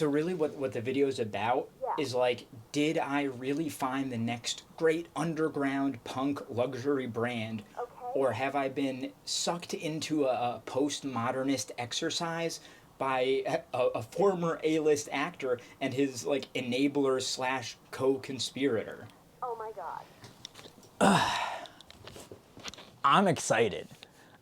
So really what the video is about Yeah. is like, did I really find the next great underground punk luxury brand? Okay. Or have I been sucked into a postmodernist exercise by a former A-list actor and his like enabler slash co-conspirator? Oh my God. I'm excited.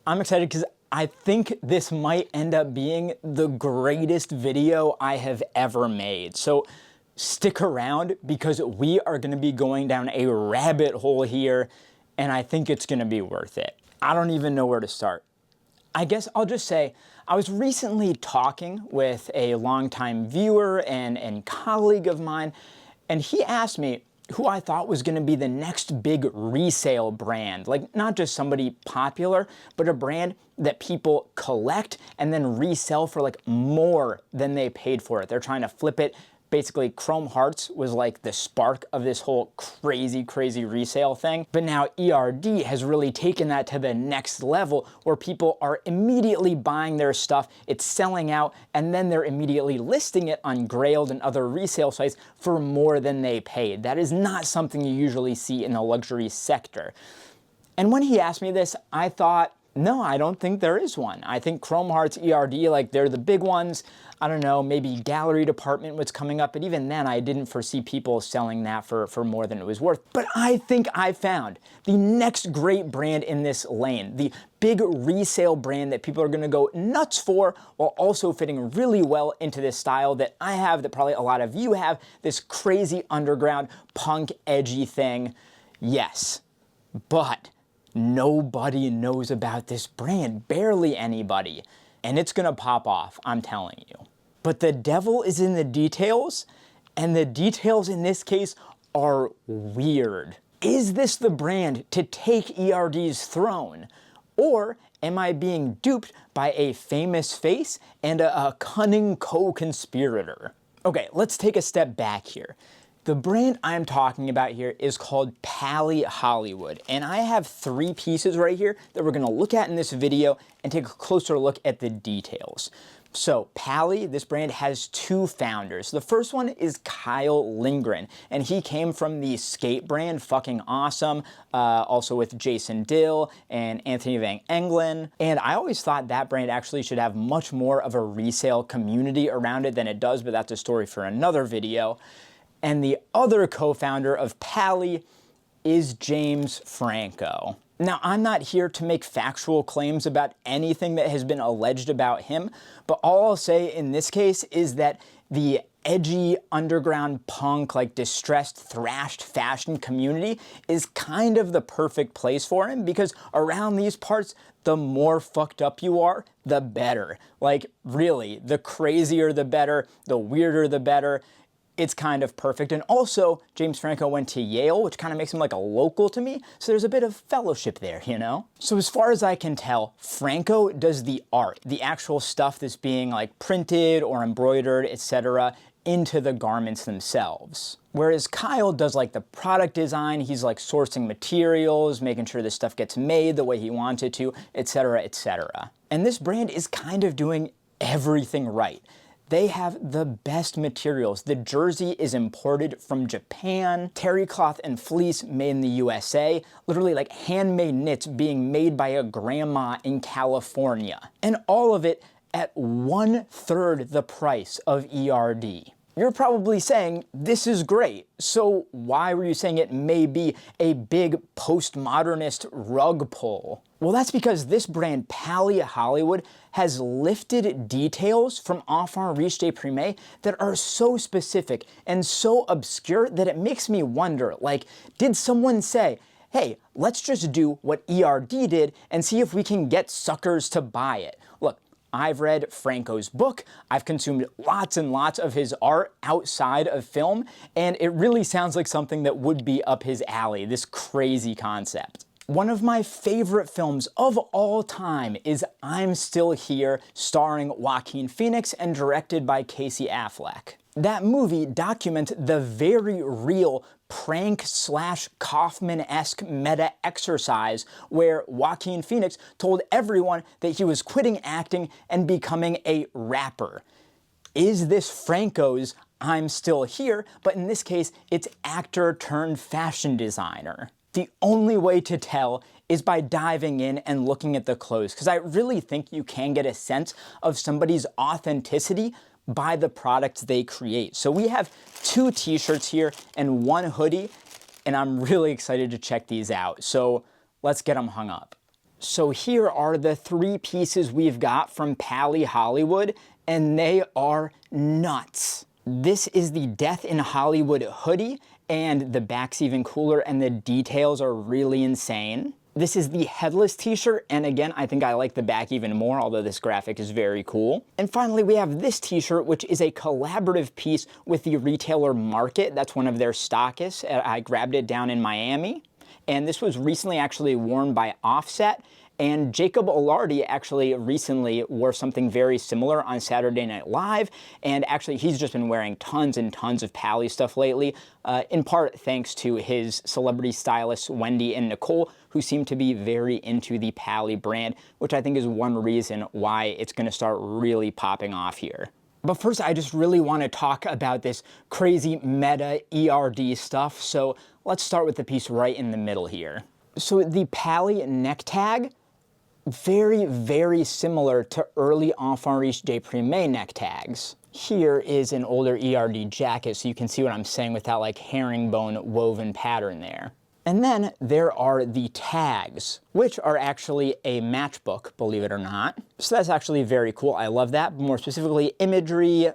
I'm excited because I think this might end up being the greatest video I have ever made. So stick around because we are going to be going down a rabbit hole here, and I think it's going to be worth it. I don't even know where to start. I guess I'll just say I was recently talking with a longtime viewer and colleague of mine, and he asked me who I thought was going to be the next big resale brand. Like, not just somebody popular, but a brand that people collect and then resell for like more than they paid for it. They're trying to flip it. Basically, Chrome Hearts was like the spark of this whole crazy resale thing. But now ERD has really taken that to the next level where people are immediately buying their stuff, it's selling out, and then they're immediately listing it on Grailed and other resale sites for more than they paid. That is not something you usually see in the luxury sector. And when he asked me this, I thought, no, I don't think there is one. I think Chrome Hearts, ERD, like they're the big ones. I don't know, maybe Gallery Department was coming up, but even then I didn't foresee people selling that for more than it was worth. But I think I found the next great brand in this lane, the big resale brand that people are gonna go nuts for while also fitting really well into this style that I have, that probably a lot of you have, this crazy underground punk edgy thing. Yes, but nobody knows about this brand, barely anybody. And it's gonna pop off, I'm telling you. But the devil is in the details, and the details in this case are weird. Is this the brand to take ERD's throne? Or am I being duped by a famous face and a cunning co-conspirator? Okay, let's take a step back here. The brand I'm talking about here is called PALY Hollywood, and I have 3 pieces right here that we're gonna look at in this video and take a closer look at the details. So PALY, this brand has 2 founders. The first one is Kyle Lindgren, and he came from the skate brand Fucking Awesome, also with Jason Dill and Anthony Van Engelen. And I always thought that brand actually should have much more of a resale community around it than it does, but that's a story for another video. And the other co-founder of PALY is James Franco. Now, I'm not here to make factual claims about anything that has been alleged about him, but all I'll say in this case is that the edgy underground punk, like distressed, thrashed fashion community is kind of the perfect place for him, because around these parts, the more fucked up you are, the better. Like, really, the crazier the better, the weirder the better. It's kind of perfect. And also, James Franco went to Yale, which kind of makes him like a local to me, so there's a bit of fellowship there, you know? So as far as I can tell, Franco does the art, the actual stuff that's being like printed or embroidered, etc., into the garments themselves. Whereas Kyle does like the product design, he's like sourcing materials, making sure this stuff gets made the way he wants it to, etc., etc. And this brand is kind of doing everything right. They have the best materials. The jersey is imported from Japan, terry cloth and fleece made in the USA, literally like handmade knits being made by a grandma in California. And all of it at 1/3 the price of ERD. You're probably saying, this is great, so why were you saying it may be a big postmodernist rug pull? Well, that's because this brand, PALY Hollywood, has lifted details from Enfants Riches Deprimes that are so specific and so obscure that it makes me wonder, like, did someone say, hey, let's just do what ERD did and see if we can get suckers to buy it? Look, I've read Franco's book, I've consumed lots and lots of his art outside of film, and it really sounds like something that would be up his alley, this crazy concept. One of my favorite films of all time is I'm Still Here, starring Joaquin Phoenix and directed by Casey Affleck. That movie documents the very real prank/Kaufman-esque meta exercise where Joaquin Phoenix told everyone that he was quitting acting and becoming a rapper. is this Franco's I'm Still Here, but in this case, it's actor turned fashion designer. The only way to tell is by diving in and looking at the clothes, because I really think you can get a sense of somebody's authenticity by the products they create. So we have 2 t-shirts here and 1 hoodie, and I'm really excited to check these out. So let's get them hung up. So here are the 3 pieces we've got from Pali Hollywood, and they are nuts. This is the Death in Hollywood hoodie, and the back's even cooler, and the details are really insane. This is the headless t-shirt, and again, I think I like the back even more, although this graphic is very cool. And finally, we have this t-shirt, which is a collaborative piece with the retailer Market. That's one of their stockists. I grabbed it down in Miami, and this was recently actually worn by Offset. And Jacob Elordi actually recently wore something very similar on Saturday Night Live, and actually he's just been wearing tons and tons of Pali stuff lately, in part thanks to his celebrity stylists Wendy and Nicole, who seem to be very into the Pali brand, which I think is one reason why it's going to start really popping off here. But first, I just really want to talk about this crazy meta ERD stuff, so let's start with the piece right in the middle here. So the Pali neck tag, very, very similar to early Enfants Riches Deprimes neck tags. Here is an older ERD jacket, so you can see what I'm saying with that like herringbone woven pattern there. And then there are the tags, which are actually a matchbook, believe it or not. So that's actually very cool. I love that. More specifically, imagery,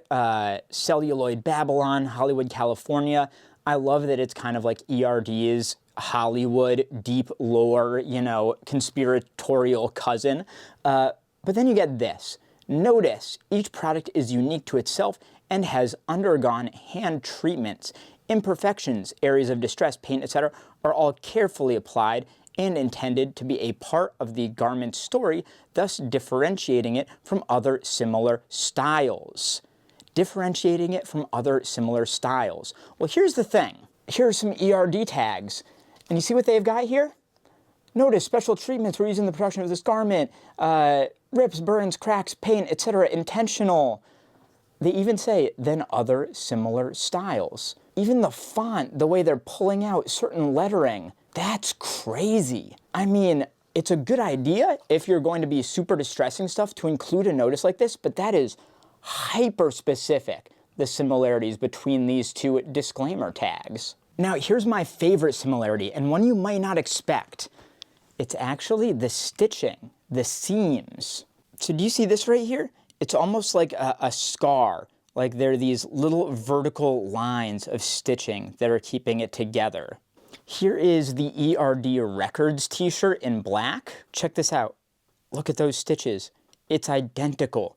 celluloid Babylon, Hollywood, California. I love that it's kind of like ERD's Hollywood, deep lore, you know, conspiratorial cousin. But then you get this. Notice each product is unique to itself and has undergone hand treatments. Imperfections, areas of distress, paint, etc. are all carefully applied and intended to be a part of the garment's story, thus differentiating it from other similar styles. Differentiating it from other similar styles. Well, here's the thing. Here are some ERD tags. And you see what they've got here? Notice special treatments were used in the production of this garment. Rips, burns, cracks, paint, etc. Intentional. They even say, then other similar styles. Even the font, the way they're pulling out certain lettering, that's crazy. I mean, it's a good idea if you're going to be super distressing stuff to include a notice like this, but that is hyper specific, the similarities between these 2 disclaimer tags. Now, here's my favorite similarity, and one you might not expect. It's actually the stitching, the seams. So do you see this right here? It's almost like a scar, like there are these little vertical lines of stitching that are keeping it together. Here is the ERD Records t-shirt in black. Check this out. Look at those stitches. It's identical.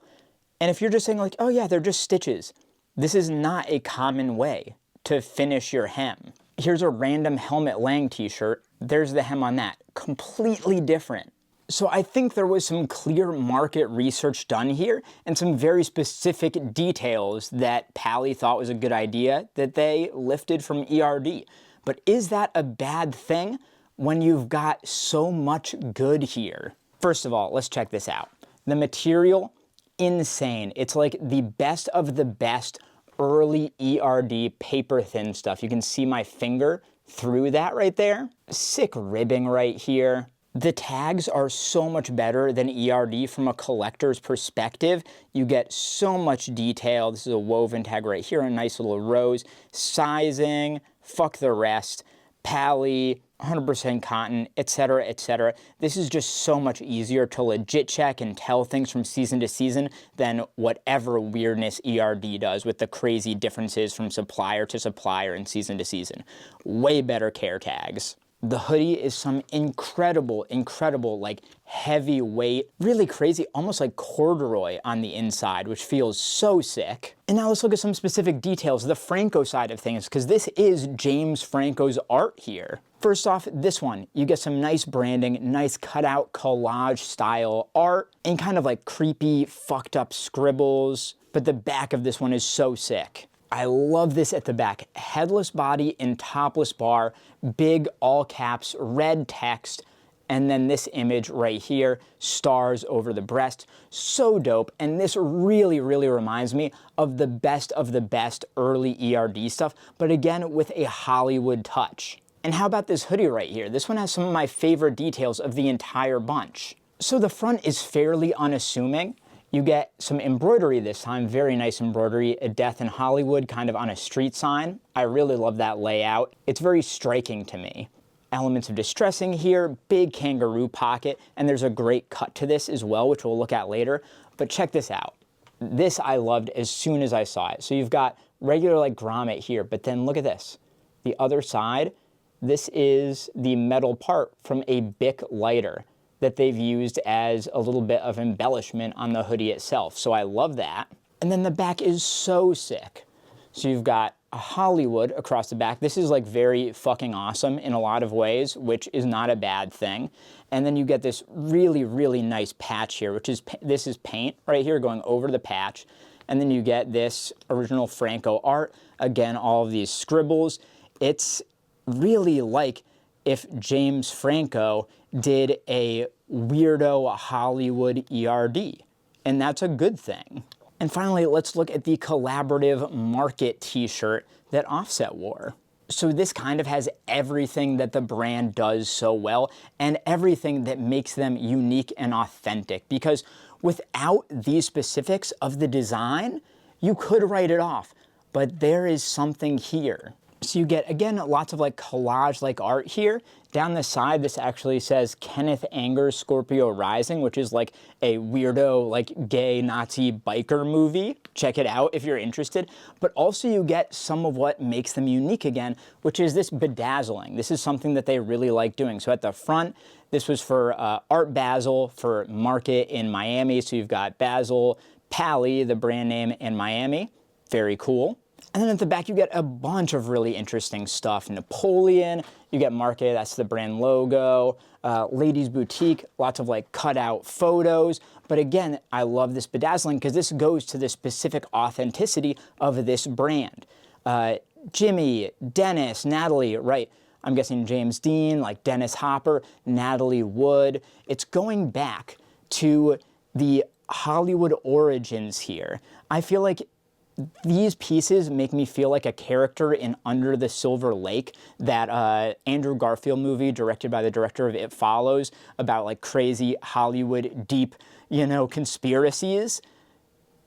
And if you're just saying like, oh yeah, they're just stitches, this is not a common way to finish your hem. Here's a random Helmut Lang t-shirt. There's the hem on that. Completely different. So I think there was some clear market research done here and some very specific details that Pali thought was a good idea that they lifted from ERD. But is that a bad thing when you've got so much good here? First of all, let's check this out. The material, insane. It's like the best of the best early ERD paper thin stuff. You can see my finger through that right there. Sick ribbing right here. The tags are so much better than ERD from a collector's perspective. You get so much detail. This is a woven tag right here, a nice little rose. Sizing, fuck the rest. Pali, 100% cotton, etc., etc. This is just so much easier to legit check and tell things from season to season than whatever weirdness ERD does with the crazy differences from supplier to supplier and season to season. Way better care tags. The hoodie is some incredible, like heavyweight, really crazy, almost like corduroy on the inside, which feels so sick. And now let's look at some specific details, the Franco side of things, because this is James Franco's art here. First off, this one, you get some nice branding, nice cutout collage style art, and kind of like creepy, fucked up scribbles. But the back of this one is so sick. I love this at the back. Headless body and topless bar, big all caps, red text. And then this image right here, stars over the breast, so dope. And this really, really reminds me of the best early ERD stuff, but again, with a Hollywood touch. And how about this hoodie right here? This one has some of my favorite details of the entire bunch. So the front is fairly unassuming. You get some embroidery this time, very nice embroidery, a death in Hollywood kind of on a street sign. I really love that layout. It's very striking to me. Elements of distressing here, big kangaroo pocket, and there's a great cut to this as well, which we'll look at later. But check this out. This I loved as soon as I saw it. So you've got regular like grommet here, but then look at this. The other side, this is the metal part from a Bic lighter that they've used as a little bit of embellishment on the hoodie itself. So I love that. And then the back is so sick. So you've got a Hollywood across the back. This is like very fucking awesome in a lot of ways, which is not a bad thing. And then you get this really, really nice patch here, which is, this is paint right here going over the patch. And then you get this original Franco art. Again, all of these scribbles. It's really like if James Franco did a weirdo Hollywood ERD, and that's a good thing. And finally, let's look at the collaborative market t-shirt that Offset wore. So this kind of has everything that the brand does so well and everything that makes them unique and authentic, because without these specifics of the design, you could write it off, but there is something here. So you get, again, lots of like collage-like art here. Down the side, this actually says Kenneth Anger's Scorpio Rising, which is like a weirdo, like gay Nazi biker movie. Check it out if you're interested. But also you get some of what makes them unique again, which is this bedazzling. This is something that they really like doing. So at the front, this was for Art Basel for Market in Miami. So you've got Basel, Pali, the brand name in Miami. Very cool. And then at the back, you get a bunch of really interesting stuff. Napoleon, you get Market, that's the brand logo. Ladies Boutique, lots of like cutout photos. But again, I love this bedazzling because this goes to the specific authenticity of this brand. Jimmy, Dennis, Natalie, right? I'm guessing James Dean, like Dennis Hopper, Natalie Wood. It's going back to the Hollywood origins here. I feel like these pieces make me feel like a character in Under the Silver Lake, that Andrew Garfield movie directed by the director of It Follows, about like crazy Hollywood deep, you know, conspiracies.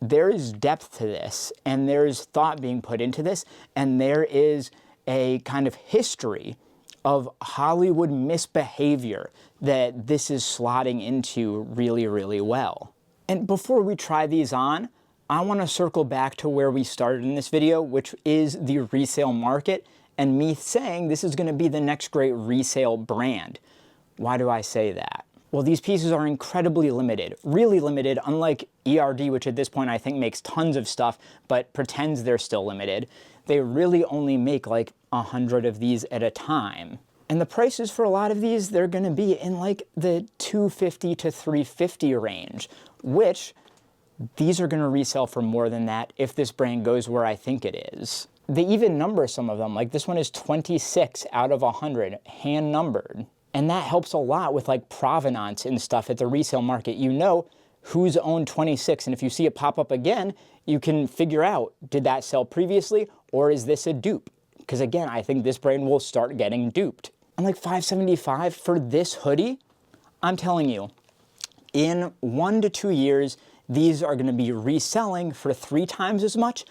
There is depth to this, and there's thought being put into this, and there is a kind of history of Hollywood misbehavior that this is slotting into really, really well. And before we try these on, I want to circle back to where we started in this video, which is the resale market, and me saying this is going to be the next great resale brand. Why do I say that? Well, these pieces are incredibly limited, really limited, unlike ERD, which at this point I think makes tons of stuff, but pretends they're still limited. They really only make like 100 of these at a time. And the prices for a lot of these, they're going to be in like the $250 to $350 range, which these are going to resell for more than that if this brand goes where I think it is. They even number some of them, like this one is 26 out of 100, hand numbered. And that helps a lot with like provenance and stuff at the resale market. You know who's owned 26, and if you see it pop up again, you can figure out, did that sell previously, or is this a dupe? Because again, I think this brand will start getting duped. And like $575 for this hoodie, I'm telling you, in 1 to 2 years, these are going to be reselling for 3 times as much,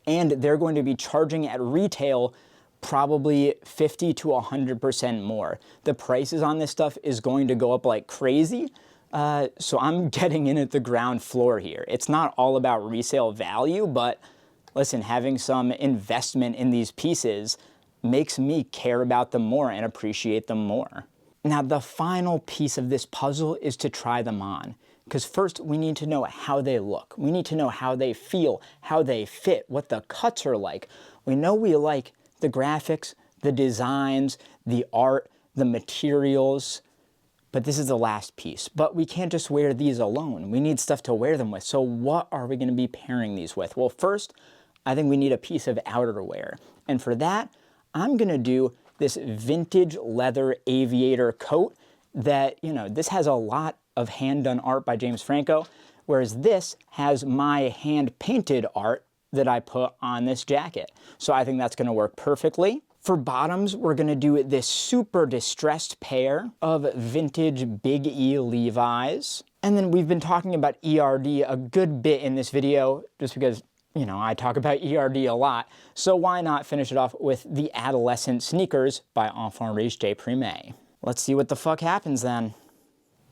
and they're going to be charging at retail probably 50 to 100% more. The prices on this stuff is going to go up like crazy, so I'm getting in at the ground floor here. It's not all about resale value, but listen, having some investment in these pieces makes me care about them more and appreciate them more. Now, the final piece of this puzzle is to try them on. Because first, we need to know how they look. We need to know how they feel, how they fit, what the cuts are like. We know we like the graphics, the designs, the art, the materials, but this is the last piece. But we can't just wear these alone. We need stuff to wear them with. So what are we going to be pairing these with? Well, first, I think we need a piece of outerwear. And for that, I'm going to do this vintage leather aviator coat that, you know, this has a lot of hand-done art by James Franco, whereas this has my hand-painted art that I put on this jacket. So I think that's gonna work perfectly. For bottoms, we're gonna do this super distressed pair of vintage Big E Levi's. And then we've been talking about ERD a good bit in this video, just because, you know, I talk about ERD a lot. So why not finish it off with the Adolescent Sneakers by Enfants Riches Deprimes. Let's see what the fuck happens then.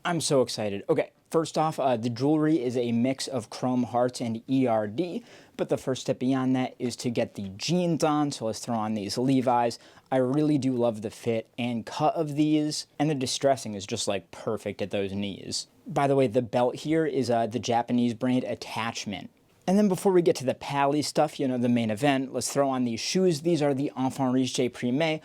I'm so excited. Okay, first off, the jewelry is a mix of chrome hearts and ERD, but the first step beyond that is to get the jeans on, so let's throw on these Levi's. I really do love the fit and cut of these, and the distressing is just like perfect at those knees. By the way, the belt here is the Japanese brand Attachment. And then before we get to the Pali stuff, you know, the main event, let's throw on these shoes. These are the Enfants Riches Deprimes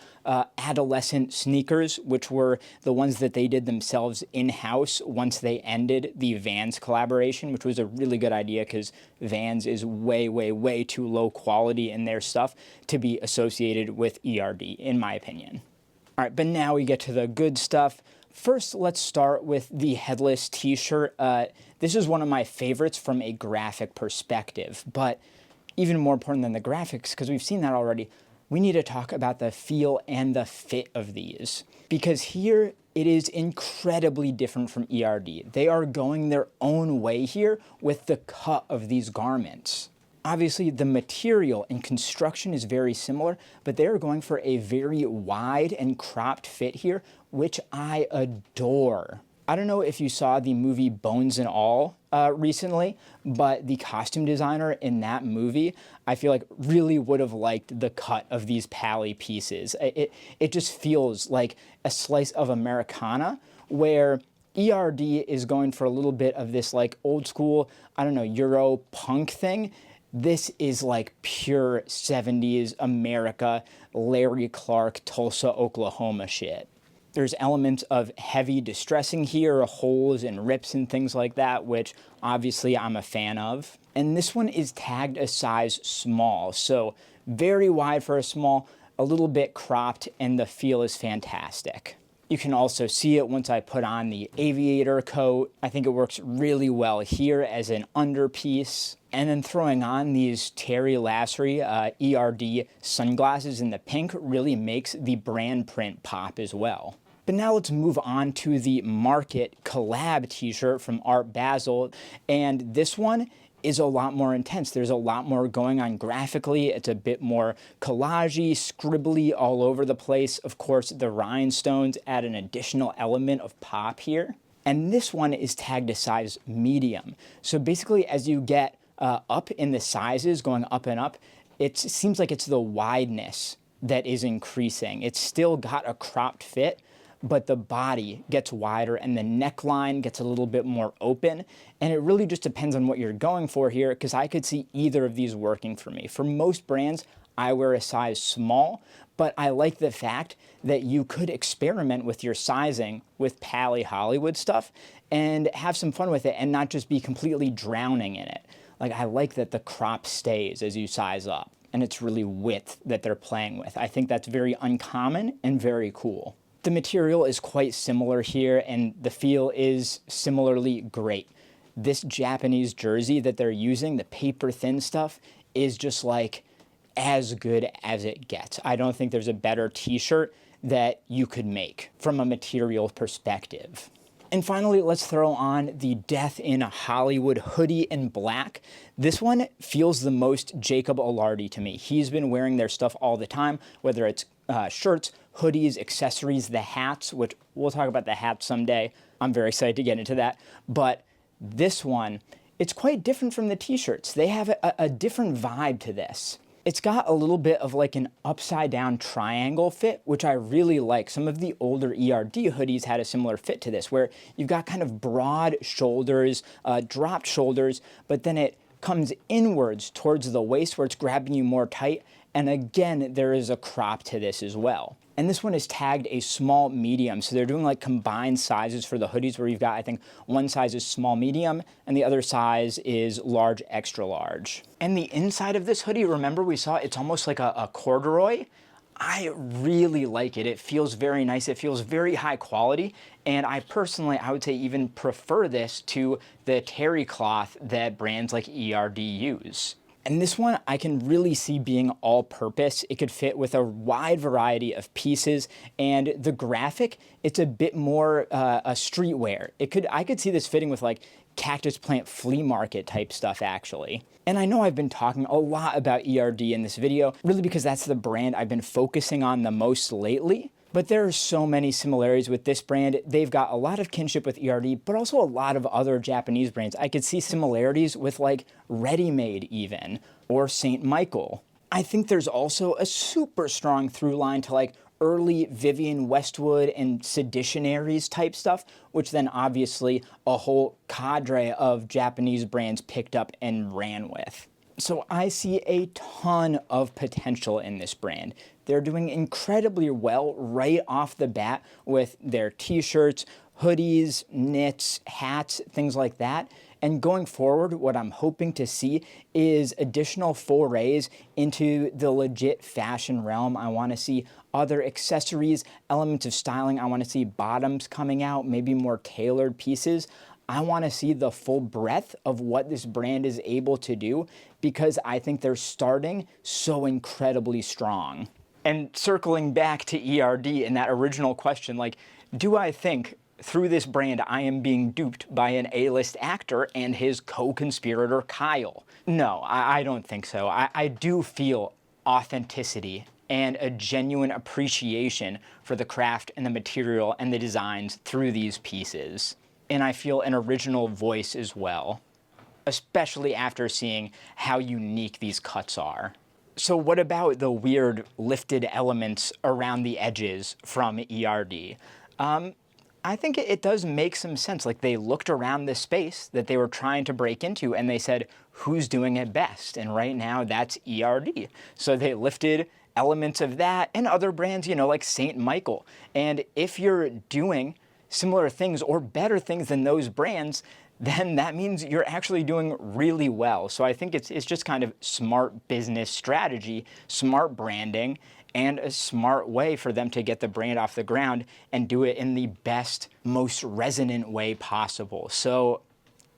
adolescent sneakers, which were the ones that they did themselves in-house once they ended the Vans collaboration, which was a really good idea because Vans is way, way, way too low quality in their stuff to be associated with ERD, in my opinion. All right, but now we get to the good stuff. First, let's start with the headless t-shirt. This is one of my favorites from a graphic perspective, but even more important than the graphics, because we've seen that already, we need to talk about the feel and the fit of these. Because here, it is incredibly different from ERD. They are going their own way here with the cut of these garments. Obviously, the material and construction is very similar, but they're going for a very wide and cropped fit here, which I adore. I don't know if you saw the movie Bones and All recently, but the costume designer in that movie, I feel like really would have liked the cut of these Pali pieces. It just feels like a slice of Americana, where ERD is going for a little bit of this like old school, I don't know, Euro punk thing. This is like pure 70s America, Larry Clark, Tulsa, Oklahoma shit. There's elements of heavy distressing here, holes and rips and things like that, which obviously I'm a fan of. And this one is tagged a size small, so very wide for a small, a little bit cropped, and the feel is fantastic. You can also see it once I put on the aviator coat. I think it works really well here as an underpiece. And then throwing on these Terry Lassery ERD sunglasses in the pink really makes the brand print pop as well. But now let's move on to the Market collab t-shirt from Art Basel. And this one is a lot more intense. There's a lot more going on graphically. It's a bit more collagey, scribbly all over the place. Of course, the rhinestones add an additional element of pop here. And this one is tagged a size medium. So basically, as you get up in the sizes, going up and up, it seems like it's the wideness that is increasing. It's still got a cropped fit, but the body gets wider and the neckline gets a little bit more open. And it really just depends on what you're going for here, because I could see either of these working for me. For most brands, I wear a size small, but I like the fact that you could experiment with your sizing with Pali Hollywood stuff and have some fun with it and not just be completely drowning in it. Like, I like that the crop stays as you size up, and it's really width that they're playing with. I think that's very uncommon and very cool. The material is quite similar here, and the feel is similarly great. This Japanese jersey that they're using, the paper thin stuff, is just like as good as it gets. I don't think there's a better t-shirt that you could make from a material perspective. And finally, let's throw on the Death in Hollywood hoodie in black. This one feels the most Jacob Elordi to me. He's been wearing their stuff all the time, whether it's shirts, hoodies, accessories, the hats, which we'll talk about the hats someday. I'm very excited to get into that. But this one, it's quite different from the t-shirts. They have a different vibe to this. It's got a little bit of like an upside down triangle fit, which I really like. Some of the older ERD hoodies had a similar fit to this, where you've got kind of broad shoulders, dropped shoulders, but then it comes inwards towards the waist where it's grabbing you more tight. And again, there is a crop to this as well. And this one is tagged a small medium. So they're doing like combined sizes for the hoodies, where you've got, I think, one size is small medium and the other size is large extra large. And the inside of this hoodie, remember we saw it's almost like a corduroy. I really like it. It feels very nice. It feels very high quality. And I personally, I would say even prefer this to the terry cloth that brands like ERD use. And this one I can really see being all purpose. It could fit with a wide variety of pieces, and the graphic, it's a bit more a streetwear. I could see this fitting with like cactus plant flea market type stuff actually. And I know I've been talking a lot about ERD in this video, really because that's the brand I've been focusing on the most lately. But there are so many similarities with this brand. They've got a lot of kinship with ERD, but also a lot of other Japanese brands. I could see similarities with like Ready Made even, or St. Michael. I think there's also a super strong through line to like early Vivienne Westwood and Seditionaries type stuff, which then obviously a whole cadre of Japanese brands picked up and ran with. So I see a ton of potential in this brand. They're doing incredibly well right off the bat with their t-shirts, hoodies, knits, hats, things like that. And going forward, what I'm hoping to see is additional forays into the legit fashion realm. I want to see other accessories, elements of styling. I want to see bottoms coming out, maybe more tailored pieces. I want to see the full breadth of what this brand is able to do because I think they're starting so incredibly strong. And circling back to ERD and that original question, like, do I think through this brand I am being duped by an A-list actor and his co-conspirator Kyle? No, I don't think so. I do feel authenticity and a genuine appreciation for the craft and the material and the designs through these pieces. And I feel an original voice as well, especially after seeing how unique these cuts are. So what about the weird lifted elements around the edges from ERD? I think it does make some sense. Like they looked around this space that they were trying to break into and they said, who's doing it best? And right now that's ERD. So they lifted elements of that and other brands, you know, like St. Michael. And if you're doing similar things or better things than those brands, then that means you're actually doing really well. So I think it's just kind of smart business strategy, smart branding, and a smart way for them to get the brand off the ground and do it in the best, most resonant way possible. So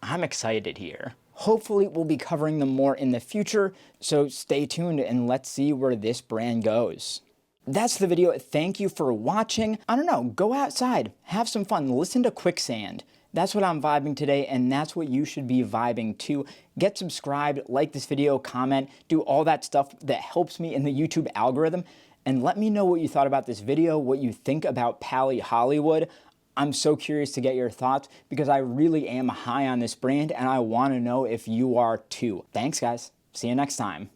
I'm excited here. Hopefully we'll be covering them more in the future, so stay tuned and let's see where this brand goes. That's the video. Thank you for watching. I don't know, go outside, have some fun, listen to Quicksand. That's what I'm vibing today, and that's what you should be vibing too. Get subscribed, like this video, comment, do all that stuff that helps me in the YouTube algorithm, and let me know what you thought about this video, what you think about Pali Hollywood. I'm so curious to get your thoughts because I really am high on this brand, and I want to know if you are too. Thanks, guys. See you next time.